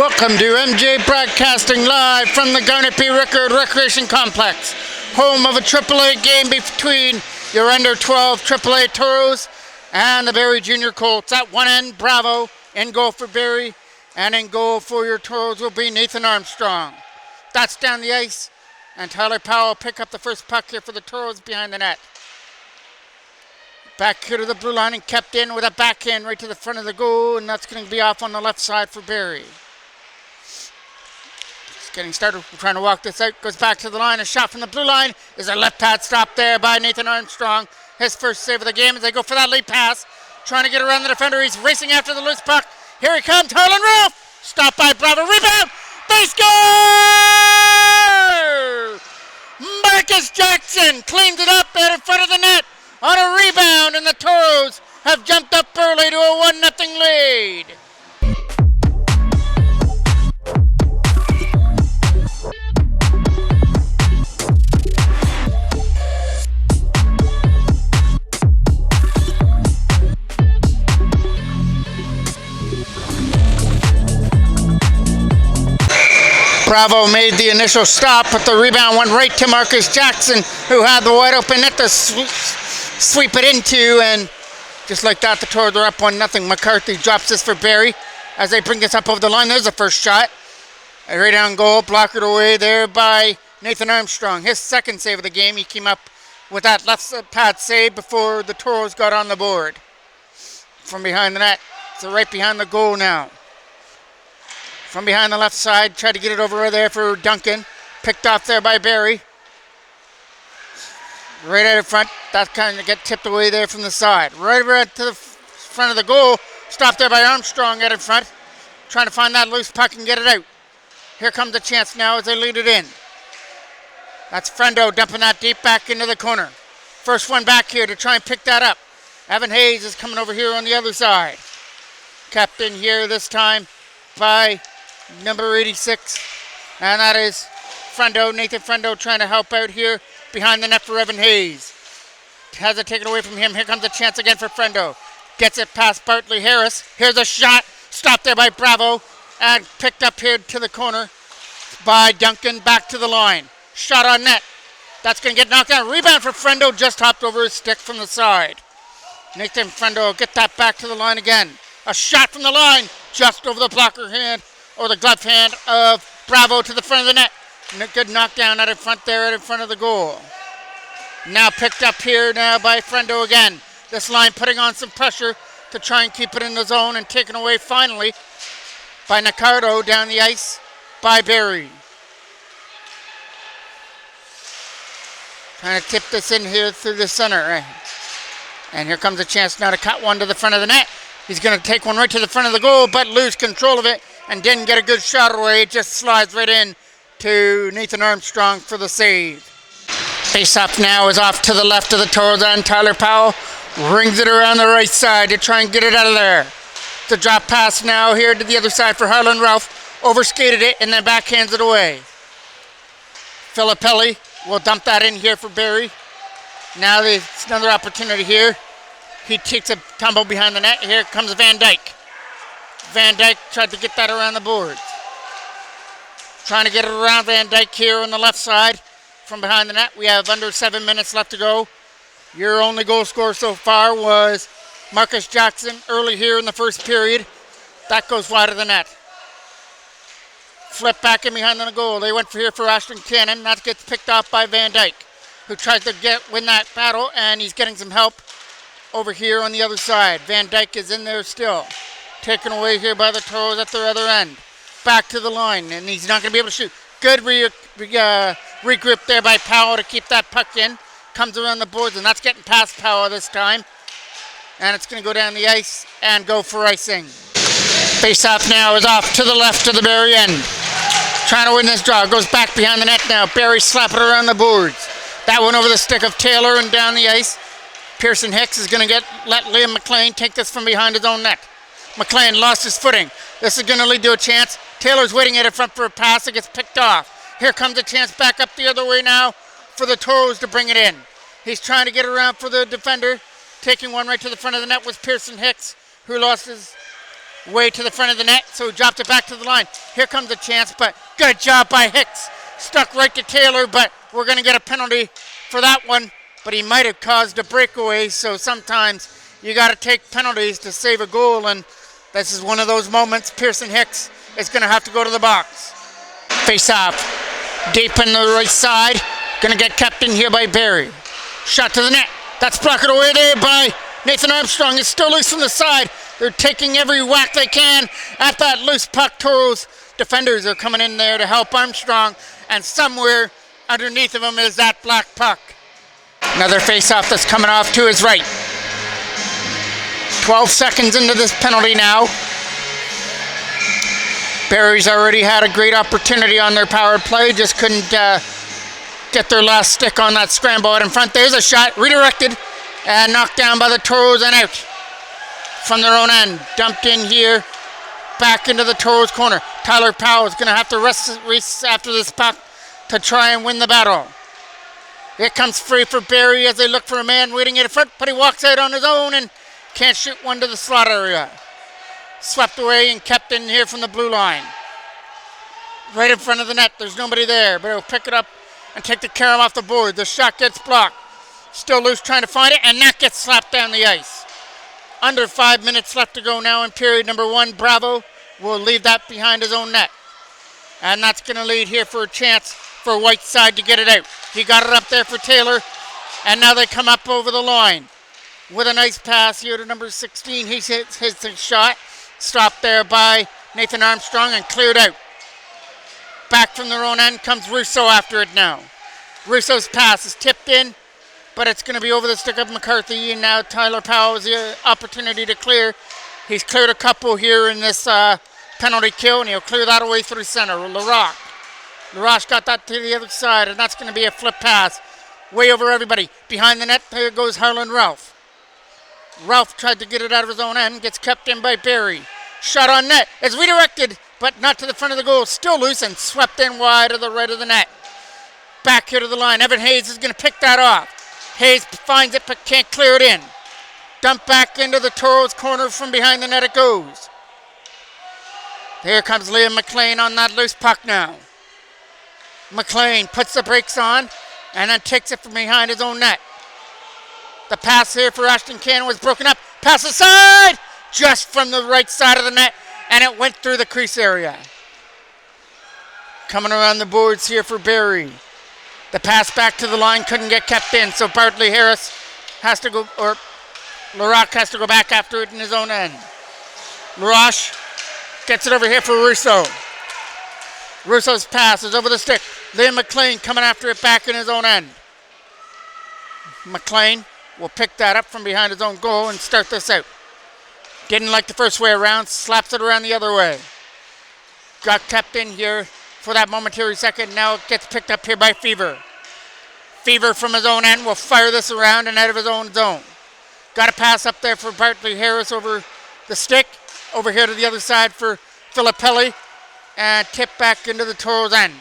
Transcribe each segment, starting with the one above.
Welcome to MJ Broadcasting live from the Garnet P. Rickard Recreation Complex, home of a AAA game between your under 12 AAA Toros and the Barrie Junior Colts. At one end, Bravo, in goal for Barrie, and in goal for your Toros will be Nathan Armstrong. That's down the ice, and Tyler Powell pick up the first puck here for the Toros behind the net. Back here to the blue line and kept in with a backhand right to the front of the goal, and that's going to be off on the left side for Barrie. Getting started, trying to walk this out, goes back to the line, a shot from the blue line, is a left pad stop there by Nathan Armstrong. His first save of the game as they go for that lead pass, trying to get around the defender, he's racing after the loose puck. Here he comes, Harlan Ralph, stopped by Bravo, rebound, they score! Marcus Jackson cleans it up out in front of the net on a rebound, and the Toros have jumped up early to a 1-0 lead. Bravo made the initial stop, but the rebound went right to Marcus Jackson, who had the wide open net to sweep it into, and just like that, the Toros are up 1-0. McCarthy drops this for Barrie as they bring this up over the line. There's the first shot. A right down goal, blockered away there by Nathan Armstrong. His second save of the game. He came up with that left pad save before the Toros got on the board. From behind the net, so right behind the goal now. From behind the left side, tried to get it over there for Duncan. Picked off there by Barrie. Right out in front, that kind of get tipped away there from the side. Right around to the front of the goal. Stopped there by Armstrong out in front. Trying to find that loose puck and get it out. Here comes the chance now as they lead it in. That's Frendo dumping that deep back into the corner. First one back here to try and pick that up. Evan Hayes is coming over here on the other side. Kept in here this time by number 86, and that is Frendo, Nathan Frendo, trying to help out here behind the net for Evan Hayes. Has it taken away from him. Here comes a chance again for Frendo. Gets it past Bartley Harris. Here's a shot. Stopped there by Bravo and picked up here to the corner by Duncan. Back to the line. Shot on net. That's going to get knocked down. Rebound for Frendo. Just hopped over his stick from the side. Nathan Frendo will get that back to the line again. A shot from the line. Just over the blocker hand or the glove hand of Bravo to the front of the net. Good knockdown out in front there, out in front of the goal. Now picked up here now by Frendo again. This line putting on some pressure to try and keep it in the zone and taken away finally by Nicardo down the ice by Barrie. Trying to tip this in here through the center. And here comes a chance now to cut one to the front of the net. He's going to take one right to the front of the goal, but lose control of it and didn't get a good shot away. It just slides right in to Nathan Armstrong for the save. Face-off now is off to the left of the Toros, and Tyler Powell rings it around the right side to try and get it out of there. The drop pass now here to the other side for Harlan Ralph. Overskated it and then backhands it away. Filippelli will dump that in here for Barrie. Now there's another opportunity here. He takes a tumble behind the net. Here comes Van Dyke. Van Dyke tried to get that around the boards. Trying to get it around Van Dyke here on the left side from behind the net. We have under 7 minutes left to go. Your only goal scorer so far was Marcus Jackson early here in the first period. That goes wide of the net. Flip back in behind the goal. They went for Ashton Cannon. That gets picked off by Van Dyke, who tries to win that battle, and he's getting some help over here on the other side. Van Dyke is in there still. Taken away here by the Toros at their other end. Back to the line, and he's not going to be able to shoot. Good regroup there by Powell to keep that puck in. Comes around the boards, and that's getting past Powell this time. And it's going to go down the ice and go for icing. Face-off now is off to the left of the Barrie end. Trying to win this draw. Goes back behind the net now. Barrie slap it around the boards. That one over the stick of Taylor and down the ice. Pearson Hicks is going to let Liam McLean take this from behind his own net. McLean lost his footing. This is going to lead to a chance. Taylor's waiting at it front for a pass. It gets picked off. Here comes a chance back up the other way now for the Toros to bring it in. He's trying to get around for the defender. Taking one right to the front of the net was Pearson Hicks, who lost his way to the front of the net, so he dropped it back to the line. Here comes the chance, but good job by Hicks. Stuck right to Taylor, but we're going to get a penalty for that one. But he might have caused a breakaway, so sometimes you got to take penalties to save a goal, and this is one of those moments. Pearson Hicks is going to have to go to the box. Face off, deep in the right side. Going to get kept in here by Barrie. Shot to the net. That's blocked away there by Nathan Armstrong. It's still loose from the side. They're taking every whack they can at that loose puck. Toros defenders are coming in there to help Armstrong, and somewhere underneath of him is that black puck. Another face-off that's coming off to his right. 12 seconds into this penalty now. Barrie's already had a great opportunity on their power play, just couldn't get their last stick on that scramble out in front. There's a shot, redirected, and knocked down by the Toros and out from their own end. Dumped in here, back into the Toros corner. Tyler Powell is going to have to race after this puck to try and win the battle. It comes free for Barrie as they look for a man waiting in front, but he walks out on his own and can't shoot one to the slot area. Swept away and kept in here from the blue line. Right in front of the net, there's nobody there, but he'll pick it up and take the carom off the board. The shot gets blocked. Still loose trying to find it, and that gets slapped down the ice. Under 5 minutes left to go now in period number 1. Bravo will leave that behind his own net. And that's going to lead here for a chance for Whiteside to get it out. He got it up there for Taylor, and now they come up over the line with a nice pass here to number 16. He hits the shot, stopped there by Nathan Armstrong and cleared out. Back from their own end comes Russo after it now. Russo's pass is tipped in, but it's going to be over the stick of McCarthy, and now Tyler Powell has the opportunity to clear. He's cleared a couple here in this penalty kill, and he'll clear that away through center. LaRoche got that to the other side, and that's going to be a flip pass way over everybody. Behind the net, there goes Harlan Ralph. Ralph tried to get it out of his own end, gets kept in by Barrie. Shot on net. It's redirected, but not to the front of the goal. Still loose and swept in wide to the right of the net. Back here to the line. Evan Hayes is going to pick that off. Hayes finds it, but can't clear it in. Dump back into the Toros corner. From behind the net it goes. Here comes Liam McLean on that loose puck now. McLean puts the brakes on and then takes it from behind his own net. The pass here for Ashton Cannon was broken up. Pass aside! Just from the right side of the net, and it went through the crease area. Coming around the boards here for Barrie. The pass back to the line couldn't get kept in, so Bartley Harris has to go, or LaRoche has to go back after it in his own end. LaRoche gets it over here for Russo. Russo's pass is over the stick. Liam McLean coming after it back in his own end. McLean will pick that up from behind his own goal and start this out. Didn't like the first way around, slaps it around the other way. Got kept in here for that momentary second. Now it gets picked up here by Fever. Fever from his own end will fire this around and out of his own zone. Got a pass up there for Bartley Harris over the stick. Over here to the other side for Filippelli. And tip back into the Toros end.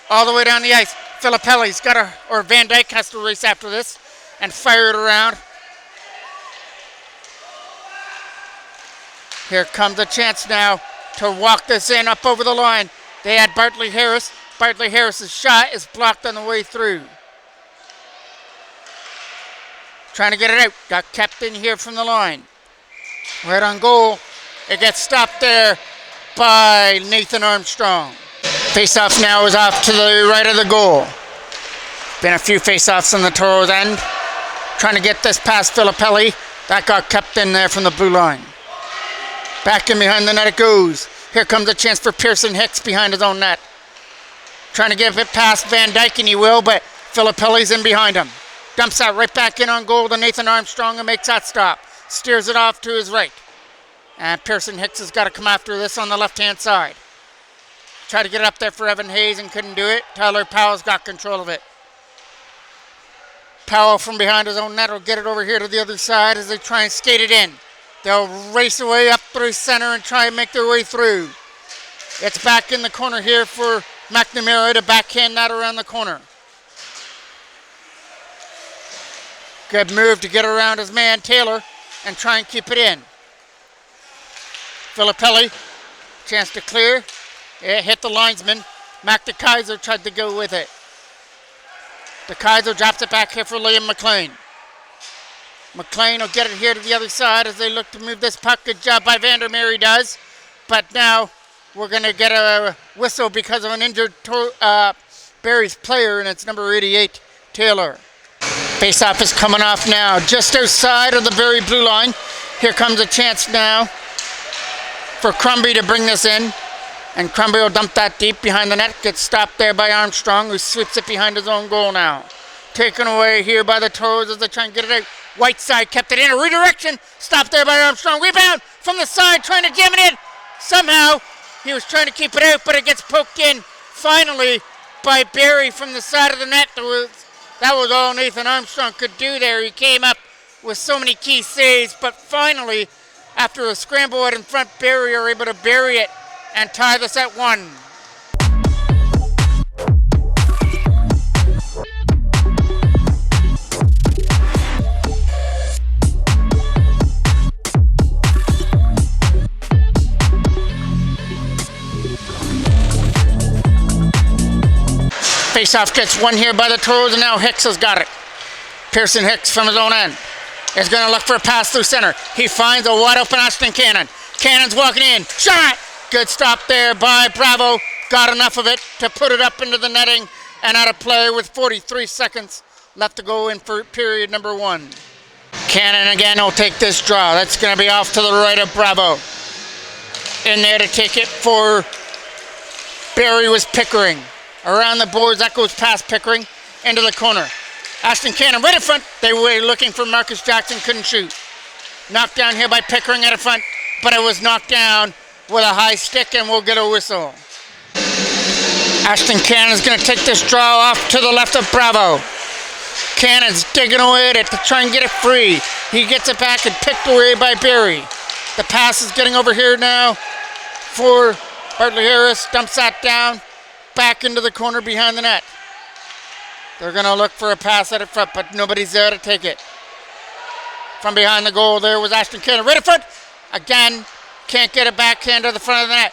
All the way down the ice. Filippelli's got to, or Van Dyke has to race after this and fire it around. Here comes a chance now to walk this in up over the line. They had Bartley Harris. Bartley Harris's shot is blocked on the way through. Trying to get it out. Got kept in here from the line. Right on goal. It gets stopped there by Nathan Armstrong. Face-off now is off to the right of the goal. Been a few face-offs on the Toros end. Trying to get this past Filippelli. That got kept in there from the blue line. Back in behind the net it goes. Here comes a chance for Pearson Hicks behind his own net. Trying to give it past Van Dyke, and he will, but Filippelli's in behind him. Dumps that right back in on goal to Nathan Armstrong and makes that stop. Steers it off to his right. And Pearson Hicks has got to come after this on the left-hand side. Tried to get it up there for Evan Hayes and couldn't do it. Tyler Powell's got control of it. Powell from behind his own net will get it over here to the other side as they try and skate it in. They'll race away up through center and try and make their way through. It's back in the corner here for McNamara to backhand that around the corner. Good move to get around his man Taylor and try and keep it in. Filippelli, chance to clear. It hit the linesman. Mac DeKaiser tried to go with it. DeKaiser drops it back here for Liam McLean. McLean will get it here to the other side as they look to move this puck. Good job by Vandermeer, he does. But now we're going to get a whistle because of an injured Barrie's player, and it's number 88, Taylor. Face-off is coming off now just outside of the Barrie blue line. Here comes a chance now for Crumby to bring this in. And Crumby will dump that deep behind the net. Gets stopped there by Armstrong, who sweeps it behind his own goal now. Taken away here by the Toros as they try and get it out. Whiteside kept it in. A redirection. Stopped there by Armstrong. Rebound from the side, trying to jam it in. Somehow, he was trying to keep it out, but it gets poked in finally by Barrie from the side of the net. That was all Nathan Armstrong could do there. He came up with so many key saves, but finally, after a scramble out in front, Barrie are able to bury it and tie this at 1. Face-off gets won here by the Toros, and now Hicks has got it. Pearson Hicks from his own end is going to look for a pass through center. He finds a wide open Ashton Cannon. Cannon's walking in. Shot! Good stop there by Bravo. Got enough of it to put it up into the netting and out of play with 43 seconds left to go in for period number 1. Cannon again will take this draw. That's going to be off to the right of Bravo. In there to take it for Barrie was Pickering. Around the boards, that goes past Pickering into the corner. Ashton Cannon right in front. They were looking for Marcus Jackson, couldn't shoot. Knocked down here by Pickering out in front, but it was knocked down with a high stick, and we'll get a whistle. Ashton Cannon is going to take this draw off to the left of Bravo. Cannon's digging away at it to try and get it free. He gets it back and picked away by Barrie. The pass is getting over here now for Bartley Harris. Dumps that down, back into the corner behind the net. They're going to look for a pass at it front, but nobody's there to take it. From behind the goal there was Ashton Cannon. Right in front. Again, can't get it backhand to the front of the net.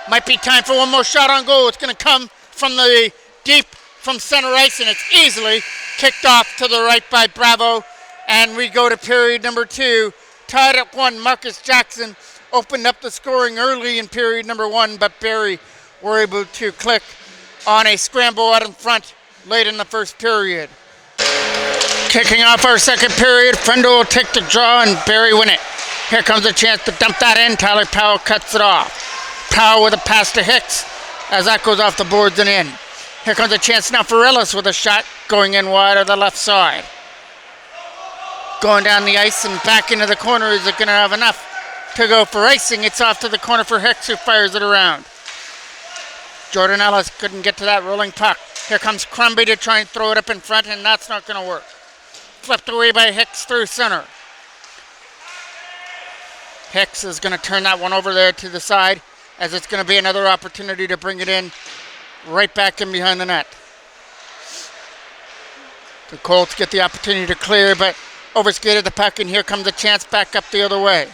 Might be time for one more shot on goal. It's going to come from the deep from center ice, and it's easily kicked off to the right by Bravo. And we go to period number 2. Tied at 1. Marcus Jackson opened up the scoring early in period number 1, but Barrie were able to click on a scramble out in front late in the first period. Kicking off our second period, Friendle will take the draw and Barrie win it. Here comes a chance to dump that in. Tyler Powell cuts it off. Powell with a pass to Hicks as that goes off the boards and in. Here comes a chance now for Ellis with a shot going in wide of the left side. Going down the ice and back into the corner. Is it going to have enough to go for icing? It's off to the corner for Hicks, who fires it around. Jordan Ellis couldn't get to that rolling puck. Here comes Crumby to try and throw it up in front, and that's not going to work. Flipped away by Hicks through center. Hicks is going to turn that one over there to the side, as it's going to be another opportunity to bring it in right back in behind the net. The Colts get the opportunity to clear, but overskated the puck, and here comes a chance back up the other way.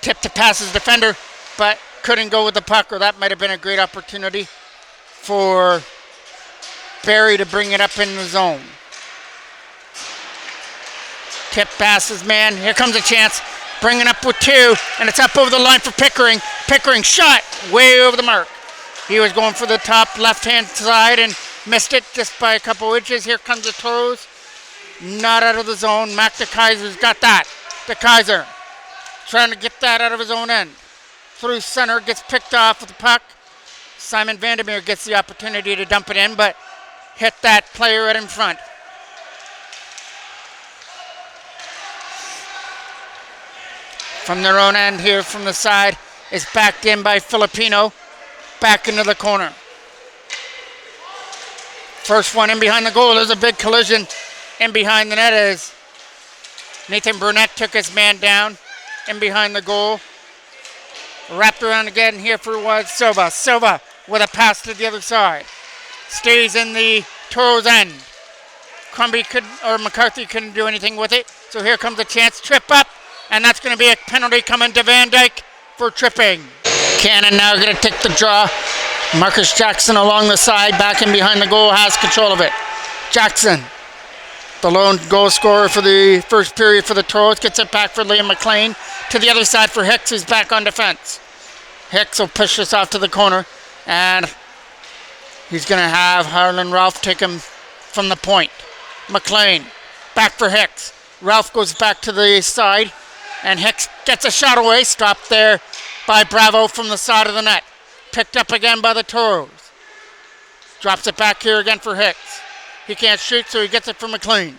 Tip to pass his defender, but couldn't go with the puck, or that might have been a great opportunity for Barrie to bring it up in the zone. Tip passes, man. Here comes a chance. Bringing up with 2, and it's up over the line for Pickering. Pickering shot way over the mark. He was going for the top left-hand side and missed it just by a couple inches. Here comes the Toros. Not out of the zone. Mac DeKaiser's got that. DeKaiser trying to get that out of his own end. Through center, gets picked off with the puck. Simon Vandermeer gets the opportunity to dump it in, but hit that player right in front. From their own end here from the side is backed in by Filipino. Back into the corner. First one in behind the goal. There's a big collision in behind the net as Nathan Burnett took his man down in behind the goal. Wrapped around again here for Silva. Silva with a pass to the other side. Stays in the Toros end. McCarthy couldn't do anything with it. So here comes a chance. Trip up. And that's going to be a penalty coming to Van Dyke for tripping. Cannon now going to take the draw. Marcus Jackson along the side, back in behind the goal, has control of it. Jackson, the lone goal scorer for the first period for the Toros, gets it back for Liam McLean. To the other side for Hicks, who's back on defense. Hicks will push this off to the corner, and he's going to have Harlan Ralph take him from the point. McLean, back for Hicks. Ralph goes back to the side, and Hicks gets a shot away, stopped there by Bravo from the side of the net. Picked up again by the Toros. Drops it back here again for Hicks. He can't shoot, so he gets it from McLean.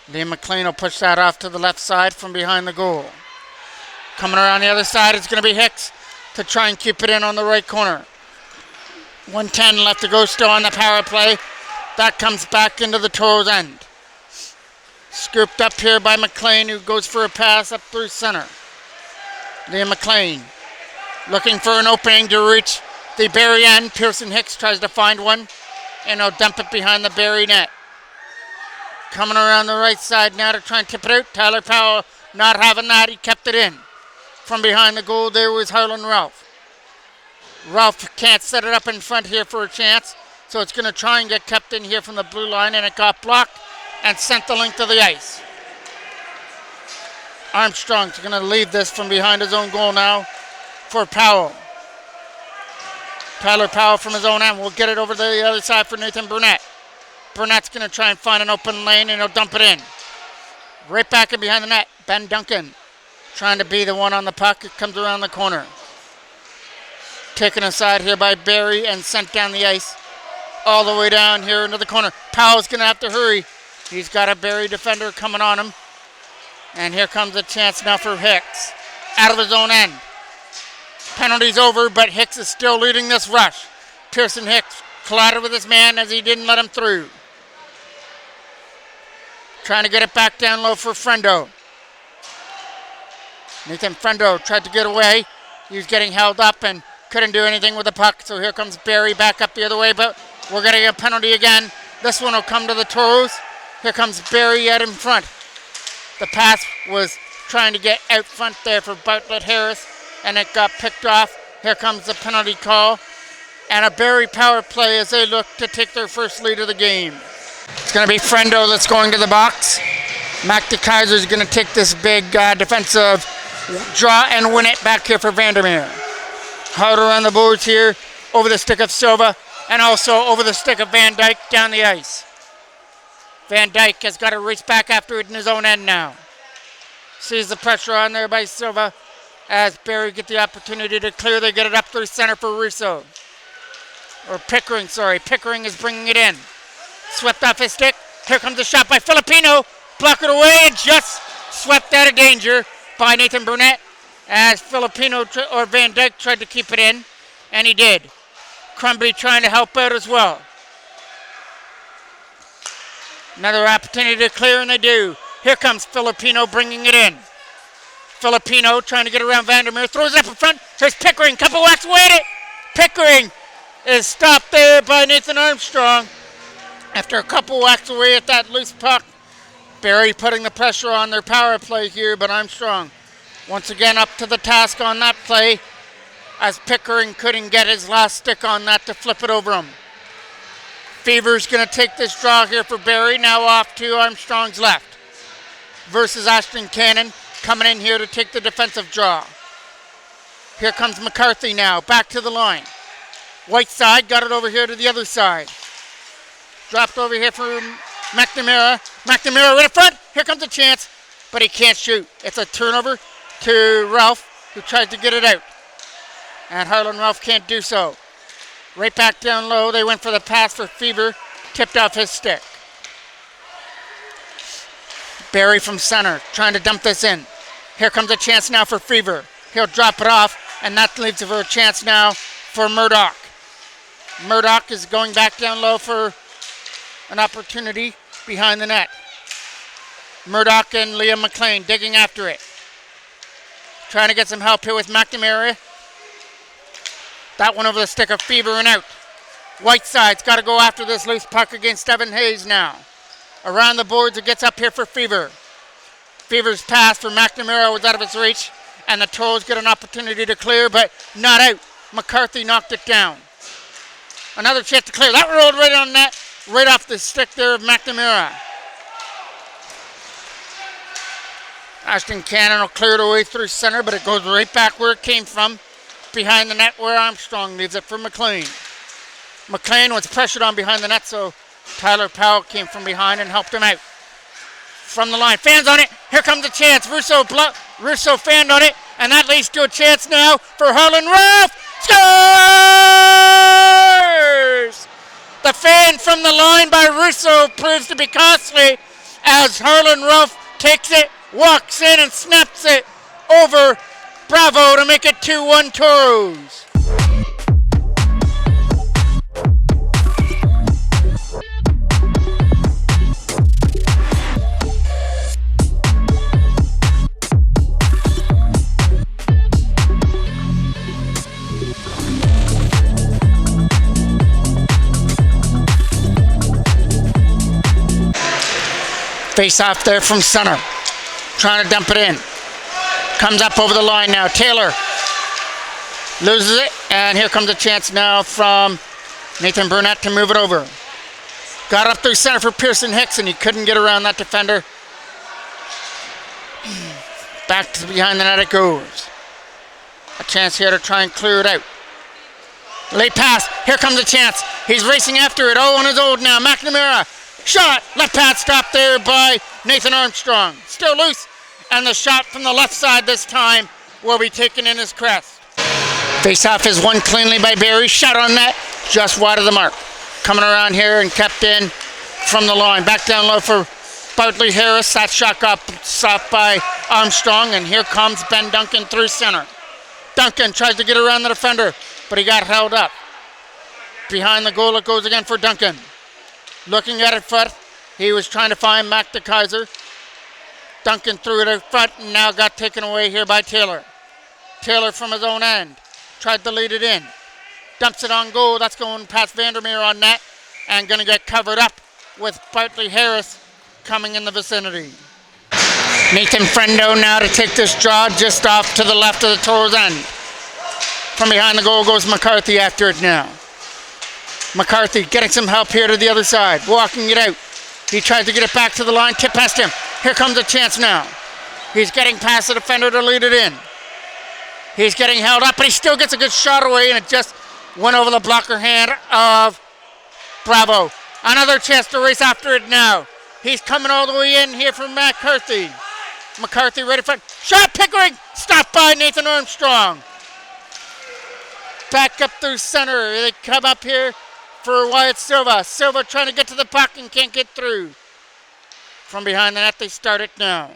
Liam McLean will push that off to the left side from behind the goal. Coming around the other side, it's going to be Hicks to try and keep it in on the right corner. 1:10 left to go still on the power play. That comes back into the Toros' end. Scooped up here by McLean, who goes for a pass up through center. Liam McLean looking for an opening to reach the Barrie end. Pearson Hicks tries to find one, and he'll dump it behind the Barrie net. Coming around the right side now to try and tip it out. Tyler Powell not having that. He kept it in. From behind the goal there was Harlan Ralph. Ralph can't set it up in front here for a chance, so it's going to try and get kept in here from the blue line, and it got blocked and sent the length of the ice. Armstrong's going to leave this from behind his own goal now for Powell. Tyler Powell from his own end will get it over to the other side for Nathan Burnett. Burnett's going to try and find an open lane, and he'll dump it in. Right back in behind the net, Ben Duncan trying to be the one on the puck. It comes around the corner. Taken aside here by Barrie and sent down the ice all the way down here into the corner. Powell's going to have to hurry. He's got a Barrie defender coming on him. And here comes a chance now for Hicks. Out of his own end. Penalty's over, but Hicks is still leading this rush. Pearson Hicks collided with his man as he didn't let him through. Trying to get it back down low for Frendo. Nathan Frendo tried to get away. He was getting held up and couldn't do anything with the puck. So here comes Barrie back up the other way, but we're getting a penalty again. This one will come to the Toros. Here comes Barrie out in front. The pass was trying to get out front there for Bartlett Harris, and it got picked off. Here comes the penalty call. And a Barrie power play as they look to take their first lead of the game. It's going to be Frendo that's going to the box. Mac DeKaiser is going to take this big defensive draw and win it back here for Vandermeer. Hard around the boards here, over the stick of Silva, and also over the stick of Van Dyke down the ice. Van Dyke has got to race back after it in his own end now. Sees the pressure on there by Silva as Barrie get the opportunity to clear. They get it up through center for Russo. Or Pickering, sorry. Pickering is bringing it in. Swept off his stick. Here comes a shot by Filipino. Block it away and just swept out of danger by Nathan Burnett as Filipino or Van Dyke tried to keep it in, and he did. Crumby trying to help out as well. Another opportunity to clear, and they do. Here comes Filipino bringing it in. Filipino trying to get around Vandermeer. Throws it up in front. Here's Pickering. Couple whacks away at it. Pickering is stopped there by Nathan Armstrong. After a couple whacks away at that loose puck. Barrie putting the pressure on their power play here, but Armstrong once again up to the task on that play as Pickering couldn't get his last stick on that to flip it over him. Fever's going to take this draw here for Barrie, now off to Armstrong's left. Versus Ashton Cannon coming in here to take the defensive draw. Here comes McCarthy now, back to the line. Whiteside got it over here to the other side. Dropped over here for McNamara. McNamara right in front. Here comes a chance, but he can't shoot. It's a turnover to Ralph, who tries to get it out. And Harlan Ralph can't do so. Right back down low. They went for the pass for Fever. Tipped off his stick. Barrie from center trying to dump this in. Here comes a chance now for Fever. He'll drop it off, and that leaves for a chance now for Murdoch. Murdoch is going back down low for an opportunity behind the net. Murdoch and Liam McLean digging after it. Trying to get some help here with McNamara. That one over the stick of Fever and out. Whiteside's got to go after this loose puck against Evan Hayes now. Around the boards, it gets up here for Fever. Fever's pass for McNamara was out of his reach, and the Toros get an opportunity to clear, but not out. McCarthy knocked it down. Another chance to clear. That rolled right on net, right off the stick there of McNamara. Ashton Cannon will clear it away through center, but it goes right back where it came from, behind the net where Armstrong leaves it for McLean. McLean was pressured on behind the net, so Tyler Powell came from behind and helped him out. From the line, fans on it. Here comes a chance. Russo fanned on it, and that leads to a chance now for Harlan Ruff. Scores! The fan from the line by Russo proves to be costly as Harlan Ruff takes it, walks in, and snaps it over Bravo to make it 2-1 Toros. Face off there from center. Trying to dump it in. Comes up over the line now. Taylor loses it. And here comes a chance now from Nathan Burnett to move it over. Got up through center for Pearson Hicks, and he couldn't get around that defender. Back to behind the net it goes. A chance here to try and clear it out. Late pass. Here comes a chance. He's racing after it. Oh, on his old now. McNamara. Shot. Left pad stopped there by Nathan Armstrong. Still loose. And the shot from the left side this time will be taken in his crest. Face-off is won cleanly by Barrie. Shot on net. Just wide of the mark. Coming around here and kept in from the line. Back down low for Bartley Harris. That shot got stopped by Armstrong. And here comes Ben Duncan through center. Duncan tries to get around the defender, but he got held up. Behind the goal it goes again for Duncan. Looking at it front, he was trying to find Mac DeKaiser. Duncan threw it in front and now got taken away here by Taylor. Taylor from his own end tried to lead it in. Dumps it on goal. That's going past Vandermeer on net and going to get covered up with Bartley Harris coming in the vicinity. Nathan Frendo now to take this draw just off to the left of the Toros end. From behind the goal goes McCarthy after it now. McCarthy getting some help here to the other side, walking it out. He tried to get it back to the line, tip past him. Here comes a chance now. He's getting past the defender to lead it in. He's getting held up, but he still gets a good shot away, and it just went over the blocker hand of Bravo. Another chance to race after it now. He's coming all the way in here from McCarthy. McCarthy right in front. Shot, Pickering! Stopped by Nathan Armstrong. Back up through center. They come up here for Wyatt Silva. Silva trying to get to the puck and can't get through. From behind the net, they start it now.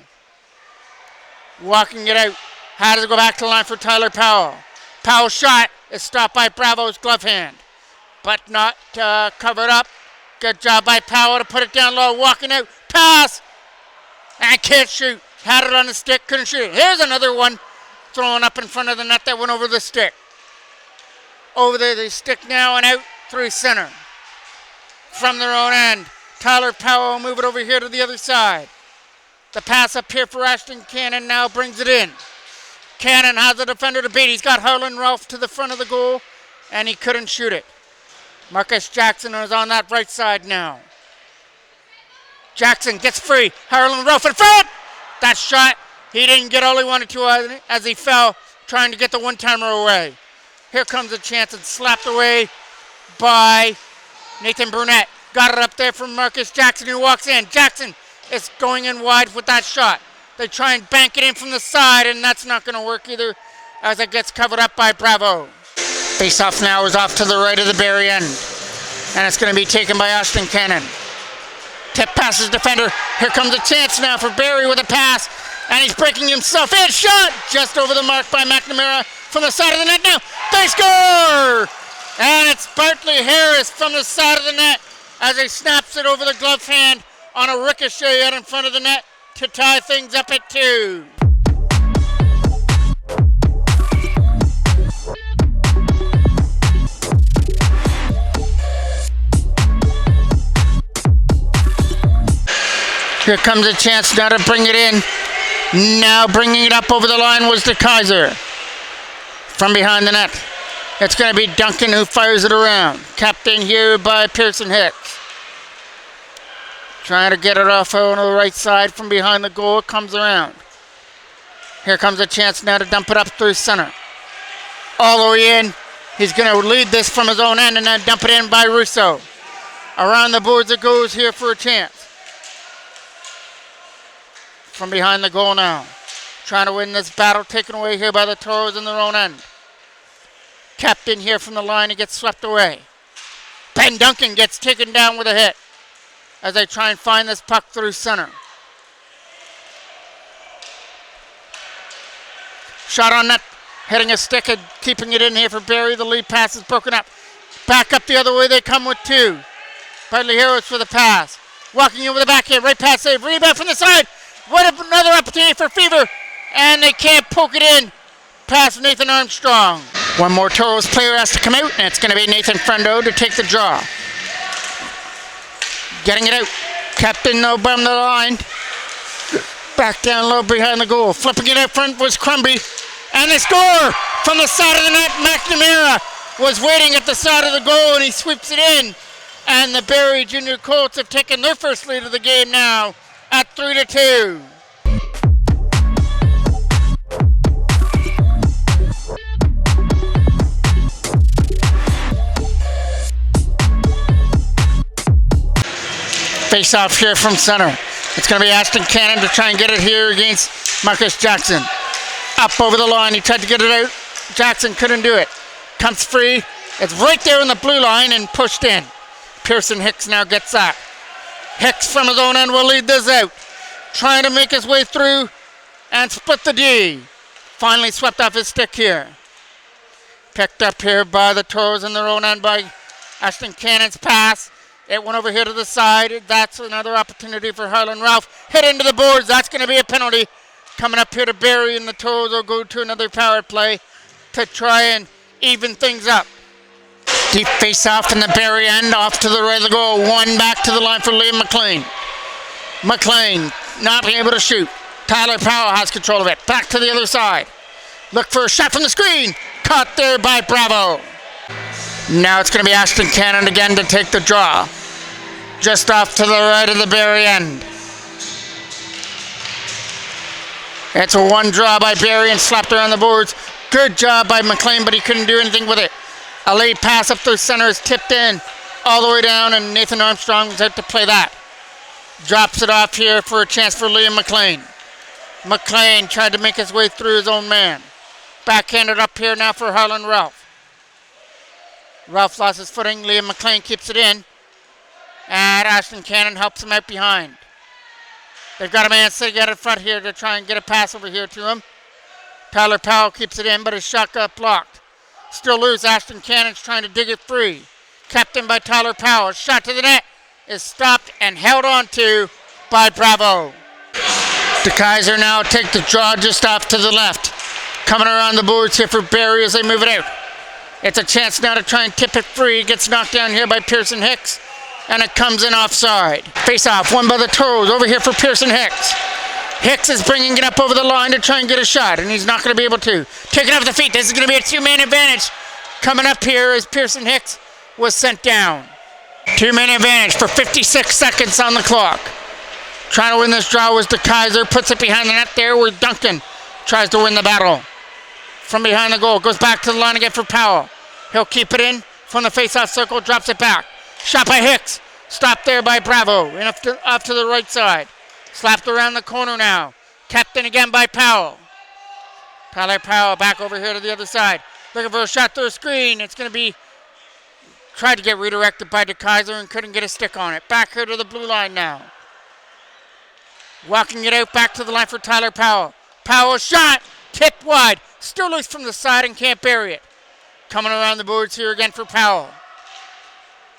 Walking it out. Had to go back to the line for Tyler Powell. Powell's shot is stopped by Bravo's glove hand, but not covered up. Good job by Powell to put it down low. Walking out. Pass. And can't shoot. Had it on the stick. Couldn't shoot it. Here's another one thrown up in front of the net that went over the stick. Over there, they stick now and out through center. From their own end, Tyler Powell will move it over here to the other side. The pass up here for Ashton Cannon now brings it in. Cannon has the defender to beat. He's got Harlan Ralph to the front of the goal, and he couldn't shoot it. Marcus Jackson is on that right side now. Jackson gets free. Harlan Ralph in front! That shot, he didn't get all he wanted to as he fell, trying to get the one-timer away. Here comes a chance and slapped away by Nathan Burnett. Got it up there from Marcus Jackson who walks in. Jackson is going in wide with that shot. They try and bank it in from the side, and that's not going to work either as it gets covered up by Bravo. Face-off now is off to the right of the Barrie end, and it's going to be taken by Ashton Cannon. Tip passes defender. Here comes a chance now for Barrie with a pass, and he's breaking himself in. Shot just over the mark by McNamara from the side of the net now. They score! And it's Bartley Harris from the side of the net as he snaps it over the glove hand on a ricochet out in front of the net to tie things up at 2. Here comes a chance now to bring it in Now bringing it up over the line was the Kaiser. From behind the net, it's going to be Duncan who fires it around. Kept in here by Pearson Hicks. Trying to get it off on the right side from behind the goal. It comes around. Here comes a chance now to dump it up through center. All the way in. He's going to lead this from his own end and then dump it in by Russo. Around the boards it goes here for a chance. From behind the goal now. Trying to win this battle, taken away here by the Toros in their own end. Kept in here from the line and gets swept away. Ben Duncan gets taken down with a hit as they try and find this puck through center. Shot on net, hitting a stick and keeping it in here for Barrie. The lead pass is broken up. Back up the other way they come with two. Partly Heroes for the pass. Walking in with the backhand, right pass save, rebound from the side. What another opportunity for Fever. And they can't poke it in past Nathan Armstrong. One more Toros player has to come out, and it's going to be Nathan Frendo to take the draw. Getting it out. Captain no bum the line. Back down low behind the goal. Flipping it out front was Crumby. And they score from the side of the net. McNamara was waiting at the side of the goal, and he sweeps it in. And the Barrie Junior Colts have taken their first lead of the game now at 3-2. Face off here from center. It's going to be Ashton Cannon to try and get it here against Marcus Jackson. Up over the line. He tried to get it out. Jackson couldn't do it. Comes free. It's right there in the blue line and pushed in. Pearson Hicks now gets that. Hicks from his own end will lead this out. Trying to make his way through and split the D. Finally swept off his stick here. Picked up here by the Toros in their own end by Ashton Cannon's pass. It went over here to the side. That's another opportunity for Harlan Ralph. Hit into the boards. That's going to be a penalty. Coming up here to Barrie, and the Toros will go to another power play to try and even things up. Deep face off in the Barrie end, off to the right of the goal. One back to the line for Liam McLean. McLean not being able to shoot. Tyler Powell has control of it. Back to the other side. Look for a shot from the screen. Caught there by Bravo. Now it's going to be Ashton Cannon again to take the draw. Just off to the right of the Barrie end. It's a one draw by Barrie and slapped around the boards. Good job by McLean, but he couldn't do anything with it. A late pass up through center is tipped in all the way down, and Nathan Armstrong was out to play that. Drops it off here for a chance for Liam McLean. McLean tried to make his way through his own man. Backhanded up here now for Harlan Ralph. Ralph lost his footing. Liam McLean keeps it in. And Ashton Cannon helps him out behind. They've got a man sitting out in front here to try and get a pass over here to him. Tyler Powell keeps it in, but his shot got blocked. Still loose. Ashton Cannon's trying to dig it free. Kept in by Tyler Powell. Shot to the net is stopped and held on to by Bravo. The Kaiser now take the draw just off to the left. Coming around the boards here for Barrie as they move it out. It's a chance now to try and tip it free. Gets knocked down here by Pearson Hicks. And it comes in offside. Face off, won by the Toros. Over here for Pearson Hicks. Hicks is bringing it up over the line to try and get a shot, and he's not going to be able to. Taking off the feet. This is going to be a two-man advantage. Coming up here as Pearson Hicks was sent down. Two-man advantage for 56 seconds on the clock. Trying to win this draw was the Kaiser. Puts it behind the net there where Duncan tries to win the battle. From behind the goal. Goes back to the line again for Powell. He'll keep it in from the face-off circle. Drops it back. Shot by Hicks. Stopped there by Bravo. And off to the right side. Slapped around the corner now. Kept in again by Powell. Tyler Powell back over here to the other side. Looking for a shot through a screen. It's going to be... Tried to get redirected by DeKaiser and couldn't get a stick on it. Back here to the blue line now. Walking it out back to the line for Tyler Powell. Powell shot. Tipped wide. Still loose from the side and can't bury it. Coming around the boards here again for Powell.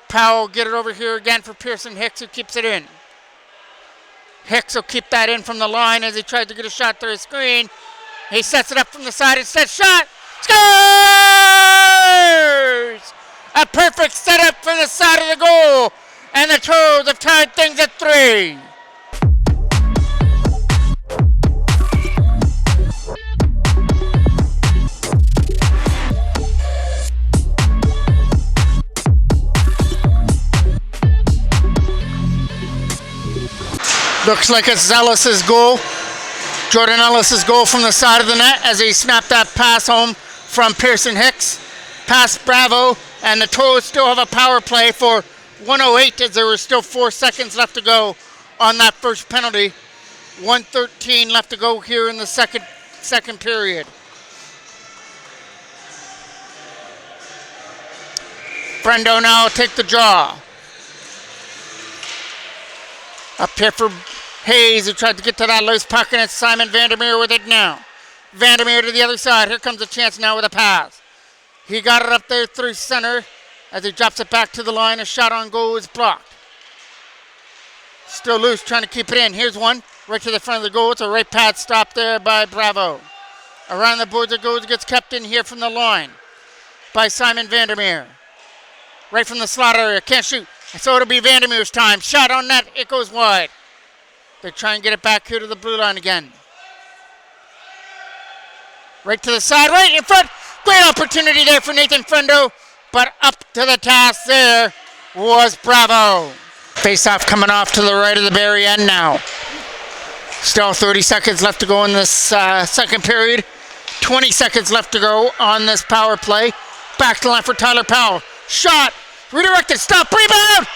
Powell get it over here again for Pearson Hicks, who keeps it in. Hicks will keep that in from the line as he tries to get a shot through his screen. He sets it up from the side instead. Shot! Scores! A perfect setup from the side of the goal. And the Toros have tied things at 3. Looks like it's Ellis's goal. Jordan Ellis's goal from the side of the net as he snapped that pass home from Pearson Hicks. Past Bravo, and the Toros still have a power play for 1:08 as there were still 4 seconds left to go on that first penalty. 1:13 left to go here in the second period. Brendo now will take the draw. Up here for Hayes, who tried to get to that loose puck, and it's Simon Vandermeer with it now. Vandermeer to the other side. Here comes a chance now with a pass. He got it up there through center as he drops it back to the line. A shot on goal is blocked. Still loose, trying to keep it in. Here's one right to the front of the goal. It's a right pad stop there by Bravo. Around the boards it goes, gets kept in here from the line by Simon Vandermeer. Right from the slot area, can't shoot. So it'll be Vandermeer's time. Shot on net, it goes wide. They try and get it back here to the blue line again. Right to the side, right in front. Great opportunity there for Nathan Frendo, but up to the task there was Bravo. Face-off coming off to the right of the Barrie end now. Still 30 seconds left to go in this second period. 20 seconds left to go on this power play. Back to the line for Tyler Powell. Shot, redirected, stop, rebound!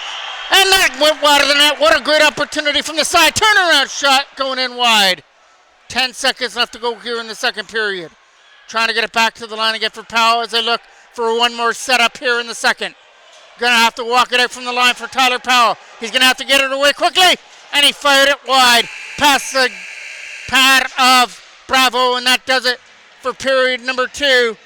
And that went wide of the net. What a great opportunity from the side. Turnaround shot going in wide. 10 seconds left to go here in the second period. Trying to get it back to the line again for Powell as they look for one more setup here in the second. Gonna have to walk it out from the line for Tyler Powell. He's gonna have to get it away quickly, and he fired it wide past the pad of Bravo, and that does it for period number 2,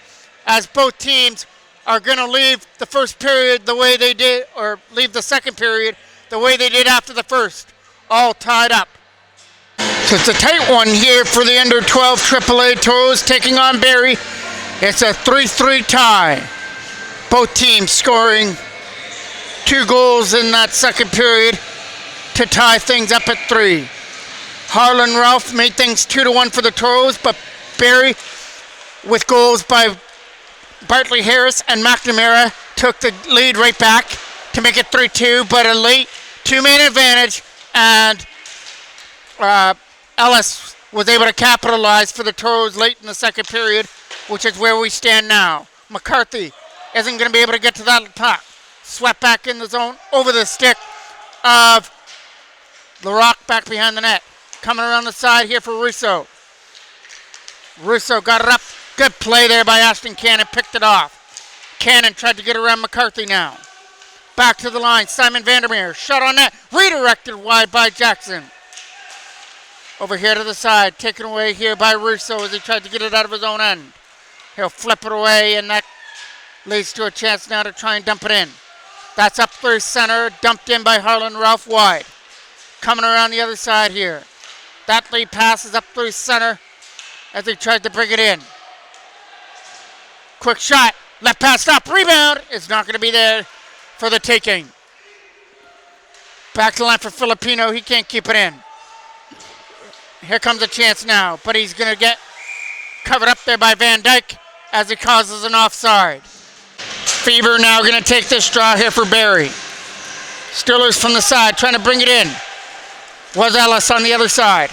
as both teams are gonna leave the first period the way they did, or leave the second period the way they did after the first, all tied up. So it's a tight one here for the under 12 AAA Toros taking on Barrie. It's a 3-3 tie. Both teams scoring 2 goals in that second period to tie things up at 3. Harlan Ralph made things 2-1 for the Toros, but Barrie, with goals by Bartley Harris and McNamara, took the lead right back to make it 3-2, but a late 2-man advantage, and Ellis was able to capitalize for the Toros late in the second period, which is where we stand now. McCarthy isn't going to be able to get to that puck. Swept back in the zone over the stick of LaRock back behind the net. Coming around the side here for Russo. Russo got it up. Good play there by Ashton Cannon. Picked it off. Cannon tried to get around McCarthy now. Back to the line. Simon Vandermeer. Shot on net. Redirected wide by Jackson. Over here to the side, taken away here by Russo as he tried to get it out of his own end. He'll flip it away, and that leads to a chance now to try and dump it in. That's up through center, dumped in by Harlan Ralph wide. Coming around the other side here. That lead pass is up through center as he tried to bring it in. Quick shot, left pass, stop, rebound. It's not going to be there for the taking. Back to the line for Filipino, he can't keep it in. Here comes a chance now, but he's going to get covered up there by Van Dyke as he causes an offside. Fever now going to take this draw here for Barrie. Stillers from the side, trying to bring it in. Was Ellis on the other side.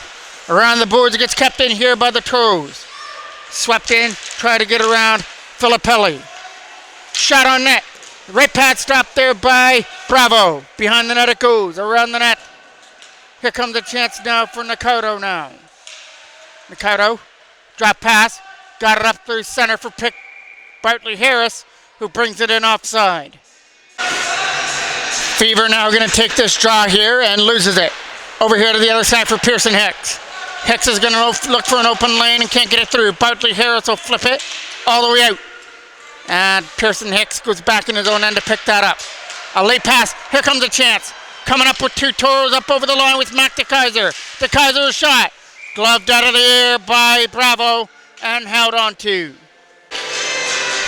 Around the boards, it gets kept in here by the Toros. Swept in, try to get around Filippelli. Shot on net. Right pad stop there by Bravo. Behind the net it goes, around the net. Here comes a chance now for Nakato now. Nakato, drop pass, got it up through center for pick Bartley Harris, who brings it in offside. Fever now going to take this draw here and loses it. Over here to the other side for Pearson Hicks. Hicks is going to look for an open lane and can't get it through. Bartley Harris will flip it all the way out. And Pearson Hicks goes back in his own end to pick that up. A late pass. Here comes a chance. Coming up with 2 Toros up over the line with Mac DeKaiser. DeKaiser shot. Gloved out of the air by Bravo and held on to.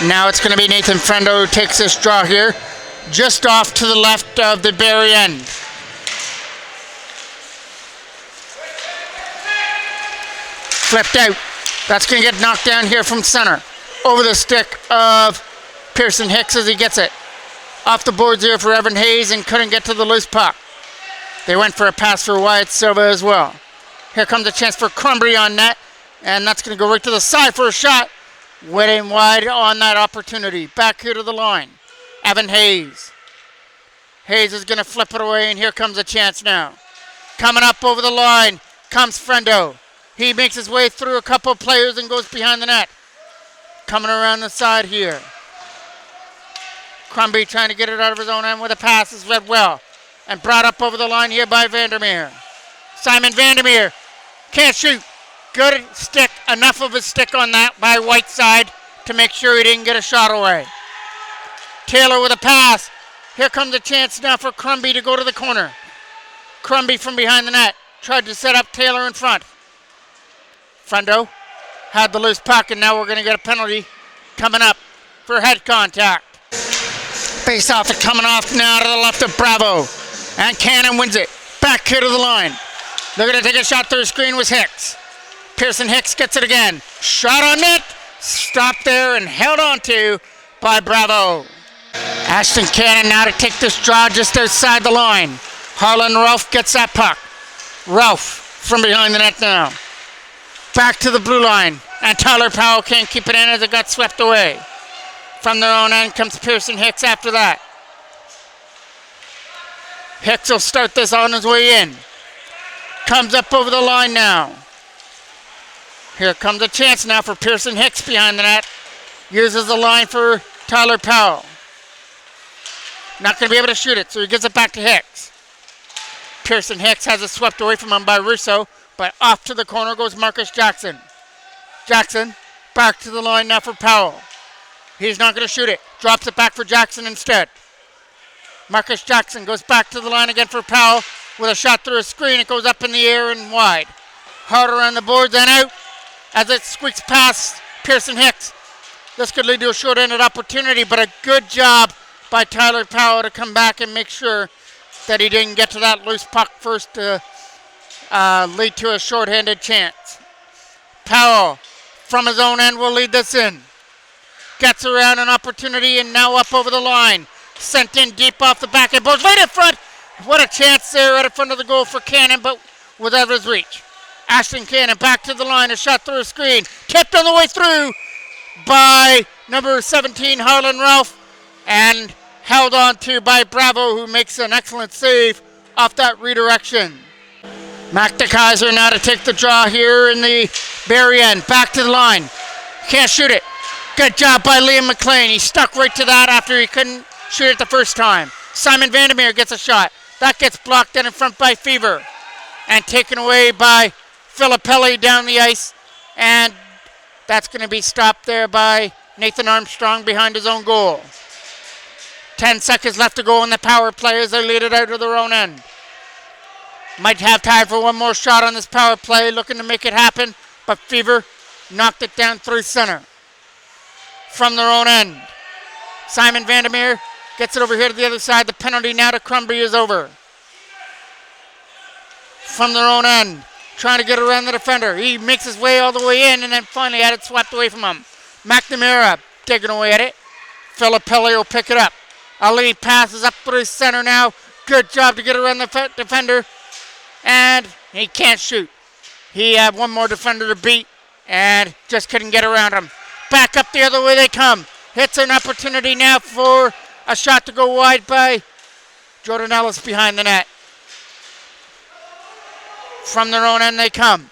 Now it's going to be Nathan Frendo who takes this draw here. Just off to the left of the Barrie end. Flipped out. That's going to get knocked down here from center. Over the stick of Pearson Hicks as he gets it. Off the boards here for Evan Hayes and couldn't get to the loose puck. They went for a pass for Wyatt Silva as well. Here comes a chance for Crumbry on net, and that's going to go right to the side for a shot. Wet and wide on that opportunity. Back here to the line. Evan Hayes. Hayes is going to flip it away, and here comes a chance now. Coming up over the line comes Frendo. He makes his way through a couple of players and goes behind the net. Coming around the side here. Crumbly trying to get it out of his own end with a pass is read well. And brought up over the line here by Vandermeer. Simon Vandermeer can't shoot. Good stick, enough of a stick on that by Whiteside to make sure he didn't get a shot away. Taylor with a pass. Here comes a chance now for Crumbly to go to the corner. Crumbly from behind the net. Tried to set up Taylor in front. Frendo had the loose puck, and now we're going to get a penalty coming up for head contact. Face off it coming off now to the left of Bravo. And Cannon wins it. Back here to the line. They're going to take a shot through the screen with Hicks. Pearson Hicks gets it again. Shot on net. Stopped there and held on to by Bravo. Ashton Cannon now to take this draw just outside the line. Harlan Ralph gets that puck. Ralph from behind the net now. Back to the blue line. And Tyler Powell can't keep it in as it got swept away. From their own end comes Pearson Hicks after that. Hicks will start this on his way in. Comes up over the line now. Here comes a chance now for Pearson Hicks behind the net. Uses the line for Tyler Powell. Not going to be able to shoot it, so he gives it back to Hicks. Pearson Hicks has it swept away from him by Russo, but off to the corner goes Marcus Jackson. Jackson back to the line now for Powell. He's not going to shoot it. Drops it back for Jackson instead. Marcus Jackson goes back to the line again for Powell with a shot through a screen. It goes up in the air and wide. Hard around the boards and out as it squeaks past Pearson Hicks. This could lead to a short-handed opportunity, but a good job by Tyler Powell to come back and make sure that he didn't get to that loose puck first to lead to a short-handed chance. Powell from his own end will lead this in. Gets around an opportunity and now up over the line. Sent in deep off the back end. Both right in front. What a chance there right in front of the goal for Cannon, but without his reach. Ashton Cannon back to the line. A shot through a screen. Tipped on the way through by number 17, Harlan Ralph. And held on to by Bravo, who makes an excellent save off that redirection. Mac DeKaiser now to take the draw here in the Barrie end. Back to the line. Can't shoot it. Good job by Liam McLean. He stuck right to that after he couldn't shoot it the first time. Simon Vandermeer gets a shot. That gets blocked in front by Fever. And taken away by Filippelli down the ice. And that's going to be stopped there by Nathan Armstrong behind his own goal. 10 seconds left to go in the power play as they lead it out of their own end. Might have time for one more shot on this power play, looking to make it happen, but Fever knocked it down through center. From their own end. Simon Vandermeer gets it over here to the other side. The penalty now to Crumbly is over. From their own end, trying to get around the defender. He makes his way all the way in and then finally had it swept away from him. McNamara digging away at it. Filippelli will pick it up. Ali passes up through center now. Good job to get around the defender. And he can't shoot. He had one more defender to beat and just couldn't get around him. Back up the other way they come. Hits an opportunity now for a shot to go wide by Jordan Ellis behind the net. From their own end they come.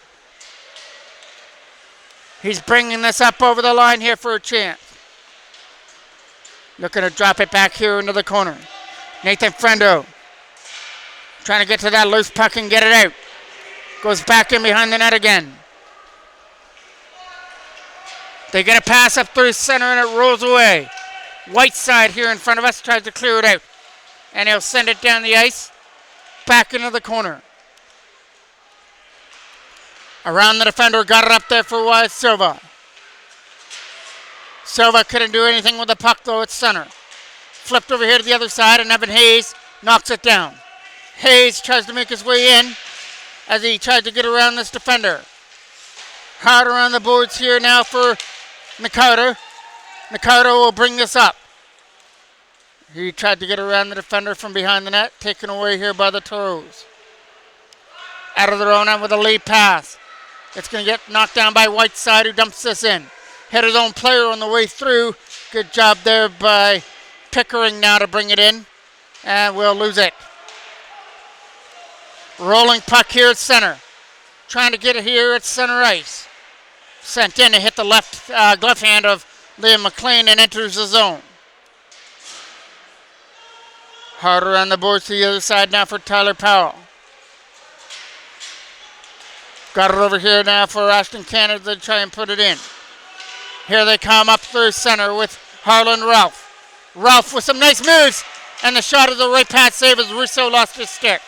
He's bringing this up over the line here for a chance. Looking to drop it back here into the corner. Nathan Frendo trying to get to that loose puck and get it out. Goes back in behind the net again. They get a pass up through center and it rolls away. Whiteside here in front of us tries to clear it out. And he'll send it down the ice. Back into the corner. Around the defender, got it up there for Wyatt Silva. Silva couldn't do anything with the puck though at center. Flipped over here to the other side and Evan Hayes knocks it down. Hayes tries to make his way in as he tried to get around this defender. Hard around the boards here now for McCarter. McCarter will bring this up. He tried to get around the defender from behind the net, taken away here by the Toros. out of their own end with a lead pass. It's going to get knocked down by Whiteside, who dumps this in. Hit his own player on the way through. Good job there by Pickering now to bring it in. And we'll lose it. Rolling puck here at center. Trying to get it here at center ice. Sent in to hit the left glove hand of Liam McLean and enters the zone. Harder on the boards to the other side now for Tyler Powell. Got it over here now for Ashton Cannon to try and put it in. Here they come up through center with Harlan Ralph. Ralph with some nice moves. And the shot of the right pass save as Russo lost his stick.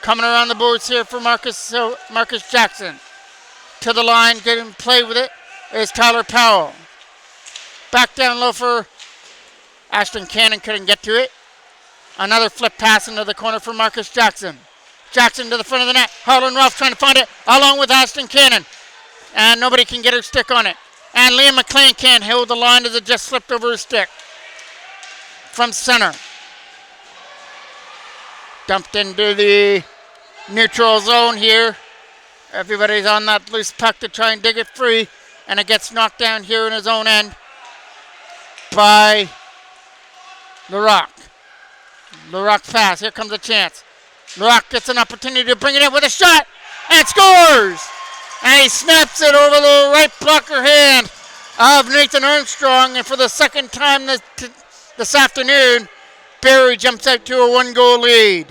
Coming around the boards here for Marcus Jackson. To the line, getting play with it is Tyler Powell. Back down low for Ashton Cannon, couldn't get to it. Another flip pass into the corner for Marcus Jackson. Jackson to the front of the net. Harlan Ralph trying to find it along with Ashton Cannon. And nobody can get her stick on it. And Liam McLean can't hold the line as it just slipped over his stick. From center. Dumped into the neutral zone here. Everybody's on that loose puck to try and dig it free. And it gets knocked down here in his own end by LaRock. LaRock pass. Here comes a chance. LaRock gets an opportunity to bring it in with a shot. And scores! And he snaps it over the right blocker hand of Nathan Armstrong. And for the second time this afternoon, Barrie jumps out to a 1-goal lead.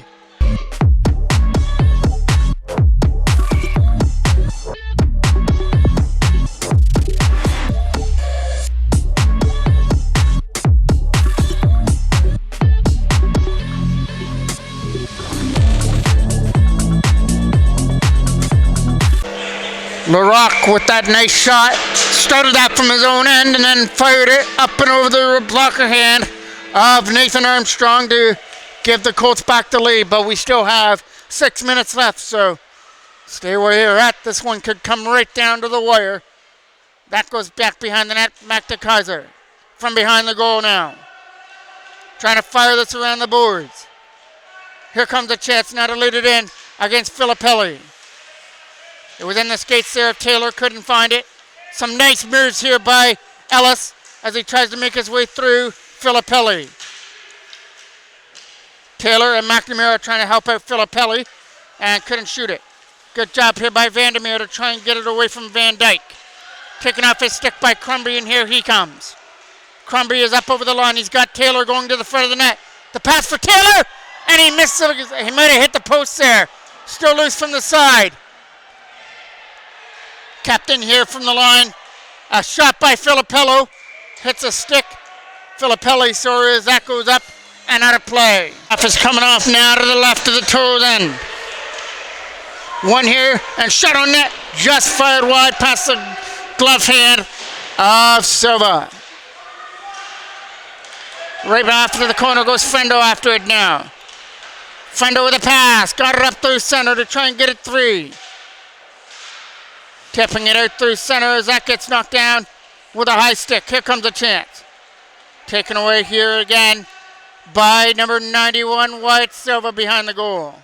LaRock with that nice shot, started that from his own end and then fired it up and over the blocker hand of Nathan Armstrong to give the Colts back the lead. But we still have 6 minutes left, so stay where you're at. This one could come right down to the wire. That goes back behind the net, back to Kaiser. From behind the goal now. Trying to fire this around the boards. Here comes a chance now to lead it in against Filippelli. It was in the skates there. Taylor couldn't find it. Some nice moves here by Ellis as he tries to make his way through Filippelli. Taylor and McNamara are trying to help out Filippelli and couldn't shoot it. Good job here by Vandermeer to try and get it away from Van Dyke. Taken off his stick by Crumby, and here he comes. Crumby is up over the line. He's got Taylor going to the front of the net. The pass for Taylor, and he missed it. He might have hit the post there. Still loose from the side. Captain here from the line. A shot by Filippello. Hits a stick. Filippelli, sorry, as that goes up and out of play. Off is coming off now to the left of the Toros end. One here and shot on net. Just fired wide past the glove hand of Silva. Right after the corner goes Fendo after it now. Fendo with a pass. Got it up through center to try and get it three. Tipping it out through center as that gets knocked down with a high stick. Here comes a chance. Taken away here again by number 91, Wyatt Silva behind the goal.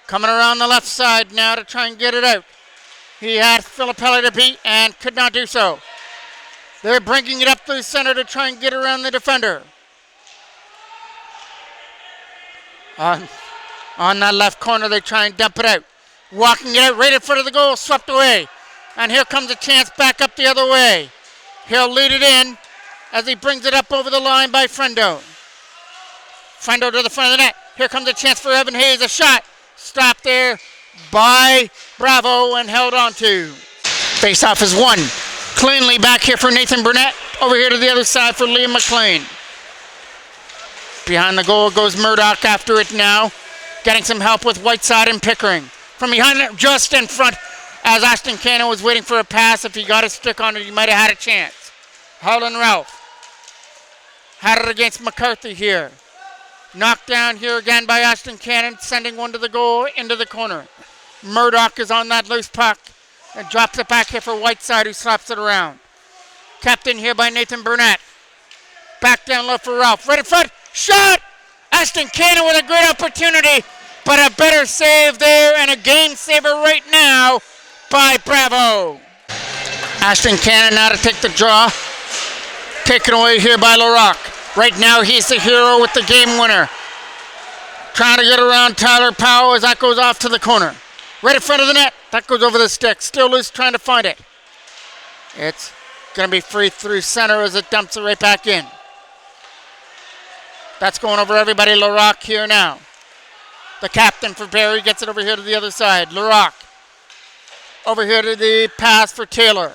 Coming around the left side now to try and get it out. He had Filippelli to beat and could not do so. They're bringing it up through center to try and get around the defender. On that left corner, they try and dump it out. Walking it out right in front of the goal, swept away. And here comes a chance back up the other way. He'll lead it in as he brings it up over the line by Frendo. Frendo to the front of the net. Here comes a chance for Evan Hayes. A shot. Stopped there by Bravo and held on to. Face-off is won. Cleanly back here for Nathan Burnett. Over here to the other side for Liam McLean. Behind the goal goes Murdoch after it now. Getting some help with Whiteside and Pickering. From behind it, just in front, as Ashton Cannon was waiting for a pass. If he got a stick on it, he might have had a chance. Harlan Ralph had it against McCarthy here. Knocked down here again by Ashton Cannon, sending one to the goal into the corner. Murdoch is on that loose puck and drops it back here for Whiteside, who slaps it around. Kept in here by Nathan Burnett. Back down low for Ralph. Right in front, shot! Ashton Cannon with a great opportunity but a better save there and a game saver right now by Bravo. Ashton Cannon now to take the draw. Taken away here by LaRock. Right now he's the hero with the game winner. Trying to get around Tyler Powell as that goes off to the corner. Right in front of the net. That goes over the stick. Still loose, trying to find it. It's going to be free through center as it dumps it right back in. That's going over everybody. LaRock here now. The captain for Barrie gets it over here to the other side. LaRock. Over here to the pass for Taylor.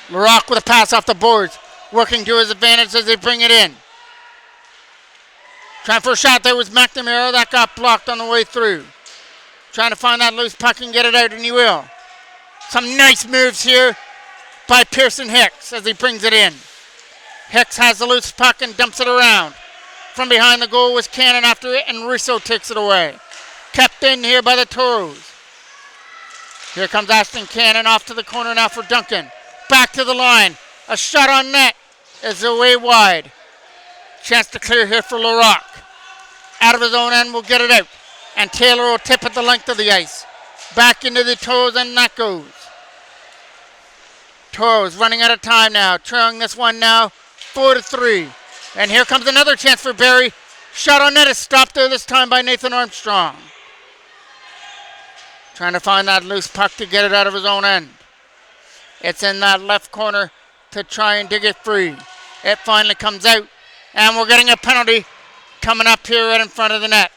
LaRock with a pass off the boards. Working to his advantage as they bring it in. Trying for a shot there was McNamara. That got blocked on the way through. Trying to find that loose puck and get it out, and he will. Some nice moves here by Pearson Hicks as he brings it in. Hicks has the loose puck and dumps it around. From behind the goal was Cannon after it, and Russo takes it away. Kept in here by the Toros. Here comes Ashton Cannon off to the corner now for Duncan. Back to the line. A shot on net is away wide. Chance to clear here for LaRock. Out of his own end will get it out. And Taylor will tip it the length of the ice. Back into the Toros, and that goes. Toros running out of time now. Trailing this one now 4-3. And here comes another chance for Barrie. Shot on net is stopped there this time by Nathan Armstrong. Trying to find that loose puck to get it out of his own end. It's in that left corner to try and dig it free. It finally comes out. And we're getting a penalty coming up here right in front of the net.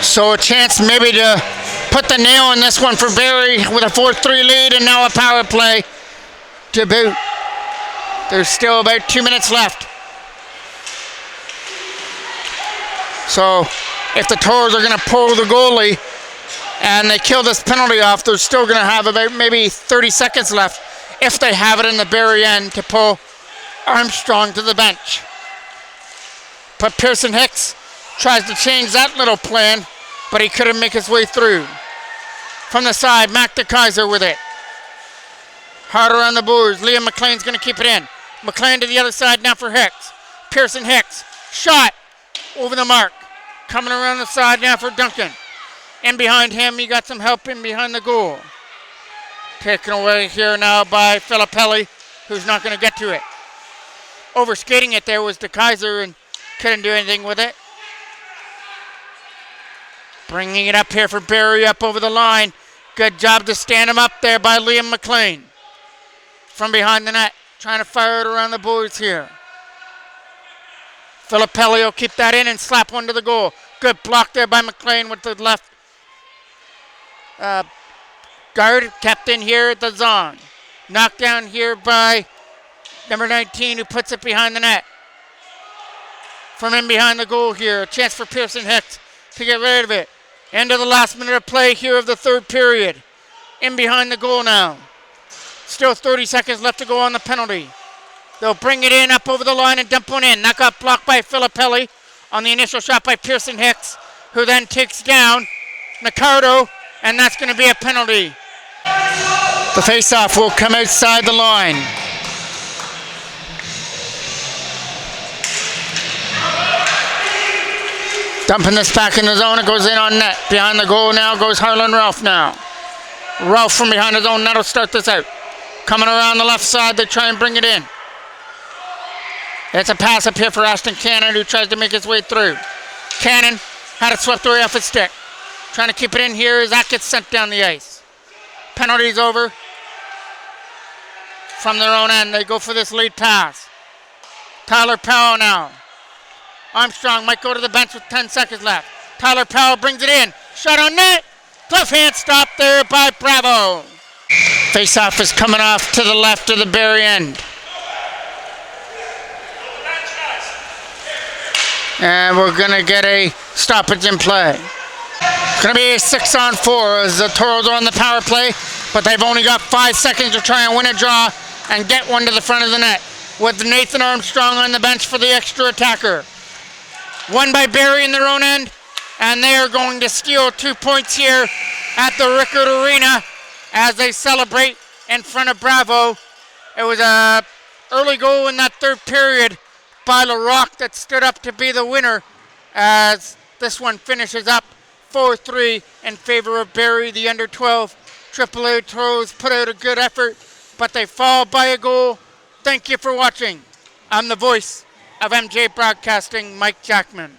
So a chance maybe to put the nail in this one for Barrie with a 4-3 lead, and now a power play to boot. There's still about 2 minutes left. So if the Toros are going to pull the goalie and they kill this penalty off, they're still going to have about maybe 30 seconds left if they have it in the Barrie end to pull Armstrong to the bench. But Pearson Hicks tries to change that little plan, but he couldn't make his way through. From the side, Mac DeKaiser with it. Harder on the boards. Liam McLean's going to keep it in. McLean to the other side now for Hicks. Pearson Hicks. Shot over the mark. Coming around the side now for Duncan. In behind him, he got some help in behind the goal. Taken away here now by Filippelli, who's not going to get to it. Overskating it there was DeKaiser and couldn't do anything with it. Bringing it up here for Barrie up over the line. Good job to stand him up there by Liam McLean. From behind the net, trying to fire it around the boards here. Filippelli will keep that in and slap one to the goal. Good block there by McLean with the left guard. Kept in here at the zone. Knocked down here by number 19 who puts it behind the net. From in behind the goal here, a chance for Pearson Hicks to get rid of it. End of the last minute of play here of the third period. In behind the goal now. Still 30 seconds left to go on the penalty. They'll bring it in up over the line and dump one in. That got blocked by Filippelli on the initial shot by Pearson Hicks, who then takes down Nicardo, and that's going to be a penalty. The face-off will come outside the line. Dumping this back in the zone, it goes in on net. Behind the goal now goes Harlan Ralph now. Ralph from behind his own net will start this out. Coming around the left side, they try and bring it in. It's a pass up here for Ashton Cannon, who tries to make his way through. Cannon had it swept away off his stick. Trying to keep it in here as that gets sent down the ice. Penalty's over. From their own end, they go for this lead pass. Tyler Powell now. Armstrong might go to the bench with 10 seconds left. Tyler Powell brings it in. Shot on net. Left hand stop there by Bravo. Face-off is coming off to the left of the Barrie end. And we're going to get a stoppage in play. It's going to be a 6-on-4 as the Toros are on the power play, but they've only got 5 seconds to try and win a draw and get one to the front of the net, with Nathan Armstrong on the bench for the extra attacker. Won by Barrie in their own end, and they are going to steal 2 points here at the Rickard Arena as they celebrate in front of Bravo. It was an early goal in that third period by LaRock that stood up to be the winner as this one finishes up 4-3 in favor of Barrie, the under 12. AAA Toros put out a good effort, but they fall by a goal. Thank you for watching. I'm the voice of MJ Broadcasting, Mike Jackman.